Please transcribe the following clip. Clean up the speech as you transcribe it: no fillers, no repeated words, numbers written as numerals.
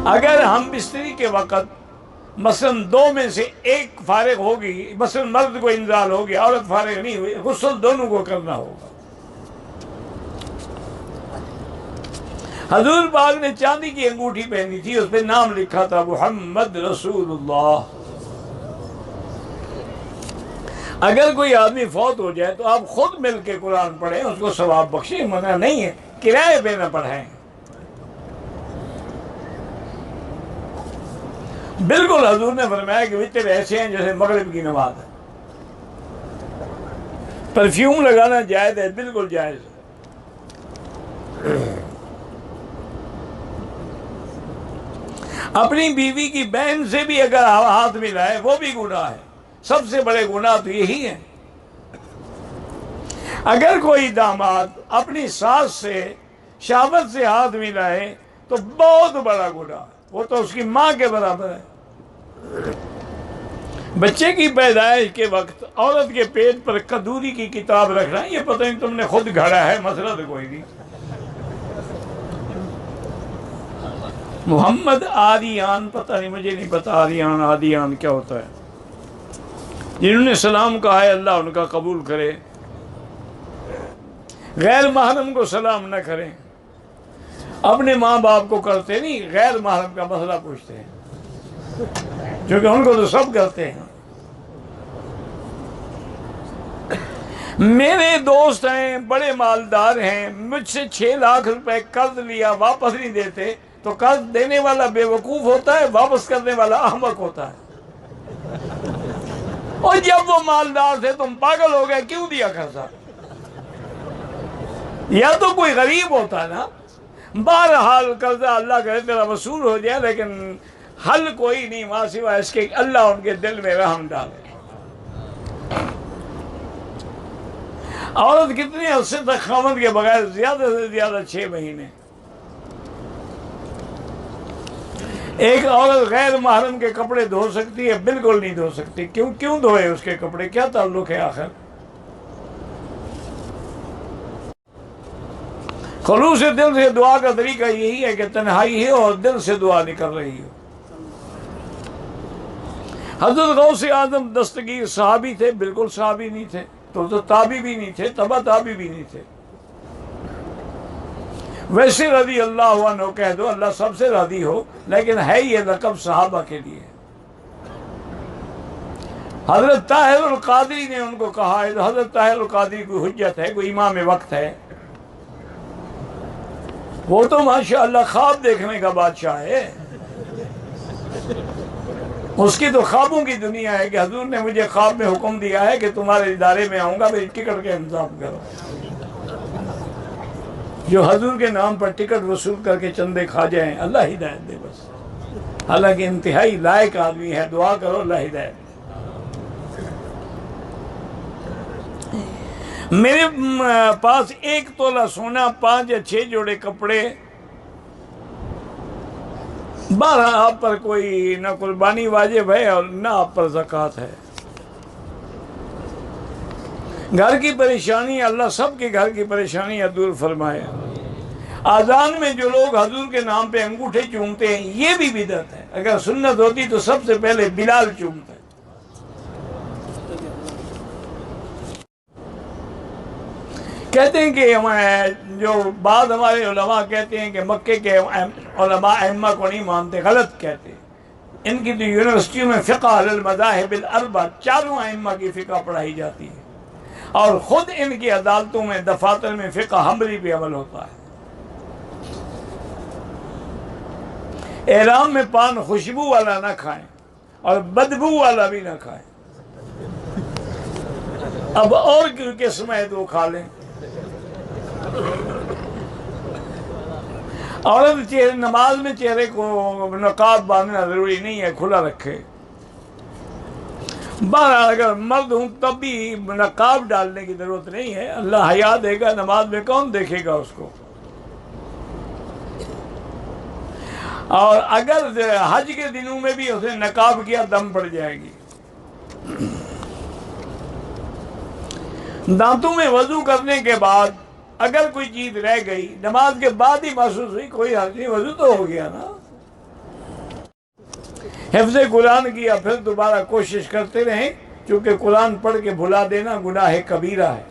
اگر ہم بستری کے وقت مثلاً دو میں سے ایک فارغ ہوگی، مثلاً مرد کو انزال ہو گیا، عورت فارغ نہیں ہوئی، غسل دونوں کو کرنا ہوگا۔ حضور پاک نے چاندی کی انگوٹھی پہنی تھی، اس پہ نام لکھا تھا محمد رسول اللہ۔ اگر کوئی آدمی فوت ہو جائے تو آپ خود مل کے قرآن پڑھیں، اس کو ثواب بخشیں، منع نہیں ہے، کرائے پہ نہ پڑھائیں۔ بالکل حضور نے فرمایا کہ وتر ایسے ہیں جیسے مغرب کی نماز ہے۔ پرفیوم لگانا جائز ہے، بالکل جائز ہے۔ اپنی بیوی کی بہن سے بھی اگر ہاتھ ملائے وہ بھی گناہ ہے۔ سب سے بڑے گناہ تو یہی ہیں۔ اگر کوئی داماد اپنی ساس سے شہوت سے ہاتھ ملائے تو بہت بڑا گناہ ہے، وہ تو اس کی ماں کے برابر ہے۔ بچے کی پیدائش کے وقت عورت کے پیٹ پر کدوری کی کتاب رکھنا، یہ پتہ نہیں تم نے خود گھڑا ہے، مسئلہ تو کوئی نہیں۔ محمد آدیان، پتہ نہیں، مجھے نہیں پتہ آدیان کیا ہوتا ہے۔ جنہوں نے سلام کہا ہے اللہ ان کا قبول کرے۔ غیر محرم کو سلام نہ کریں۔ اپنے ماں باپ کو کرتے نہیں، غیر محرم کا مسئلہ پوچھتے ہیں، کیونکہ ان کو تو سب کرتے ہیں۔ میرے دوست ہیں، بڑے مالدار ہیں، مجھ سے 6 لاکھ روپے قرض لیا، واپس نہیں دیتے، تو قرض دینے والا بے وقوف ہوتا ہے، واپس کرنے والا احمق ہوتا ہے۔ اور جب وہ مالدار تھے تم پاگل ہو گئے، کیوں دیا قرضہ؟ یا تو کوئی غریب ہوتا نا۔ بہرحال قرضہ اللہ کرے تیرا وصول ہو جائے، لیکن حل کوئی نہیں ماں سوا اس کے اللہ ان کے دل میں رحم ڈالے۔ عورت کتنے عرصے تک خاوند کے بغیر؟ زیادہ سے زیادہ 6 مہینے۔ ایک عورت غیر محرم کے کپڑے دھو سکتی ہے؟ بالکل نہیں دھو سکتی۔ کیوں دھوئے اس کے کپڑے؟ کیا تعلق ہے آخر؟ خلوص دل سے دعا کا طریقہ یہی ہے کہ تنہائی ہے اور دل سے دعا نکل رہی ہو۔ حضرت غوث اعظم دستگیر صحابی تھے؟ بالکل صحابی نہیں تھے، تو تابعی بھی نہیں تھے، تبع تابعی بھی نہیں تھے۔ ویسے رضی اللہ عنہ کہہ دو، اللہ سب سے راضی ہو، لیکن ہے یہ لقب صحابہ کے لیے۔ حضرت طاہر القادری نے ان کو کہا ہے، حضرت طاہر القادری کوئی حجت ہے، کوئی امام وقت ہے؟ وہ تو ماشاءاللہ خواب دیکھنے کا بادشاہ ہے۔ اس کی تو خوابوں کی دنیا ہے کہ حضور نے مجھے خواب میں حکم دیا ہے کہ تمہارے ادارے میں آؤں گا، میری ٹکٹ کا انتظام کرو۔ جو حضور کے نام پر ٹکٹ وصول کر کے چندے کھا جائیں، اللہ ہدایت دے بس۔ حالانکہ انتہائی لائق آدمی ہے، دعا کرو اللہ ہدایت دے۔ میرے پاس 1 تولہ سونا، 5 یا 6 جوڑے کپڑے، 12 آپ پر کوئی نہ قربانی واجب ہے اور نہ آپ پر زکوٰۃ ہے۔ گھر کی پریشانی، اللہ سب کے گھر کی پریشانیاں دور فرمائے۔ اذان میں جو لوگ حضور کے نام پہ انگوٹھے چومتے ہیں، یہ بھی بدعت ہے۔ اگر سنت ہوتی تو سب سے پہلے بلال چومتا ہے۔ کہتے ہیں کہ جو بعض ہمارے علماء کہتے ہیں کہ مکے کے علماء ائمہ کو نہیں مانتے، غلط کہتے ہیں۔ ان کی تو یونیورسٹیوں میں فقہ علی المذاہب الاربع، 4 ائمہ کی فقہ پڑھائی جاتی ہے، اور خود ان کی عدالتوں میں دفاتر میں فقہ حنبلی پہ عمل ہوتا ہے۔ احرام میں پان خوشبو والا نہ کھائیں اور بدبو والا بھی نہ کھائیں۔ اب اور کوئی قسم ہے تو کھا لیں۔ عورت نماز میں چہرے کو نقاب باندھنا ضروری نہیں ہے، کھلا رکھے۔ بہرحال اگر مرد ہوں تب بھی نقاب ڈالنے کی ضرورت نہیں ہے، اللہ حیا دے گا، نماز میں کون دیکھے گا اس کو۔ اور اگر حج کے دنوں میں بھی اسے نقاب کیا دم پڑ جائے گی۔ دانتوں میں وضو کرنے کے بعد اگر کوئی چیز رہ گئی، نماز کے بعد ہی محسوس ہوئی، کوئی حرج نہیں، وضو تو ہو گیا نا۔ حفظ قرآن کیا پھر دوبارہ کوشش کرتے رہیں، چونکہ قرآن پڑھ کے بھلا دینا گناہ کبیرہ ہے۔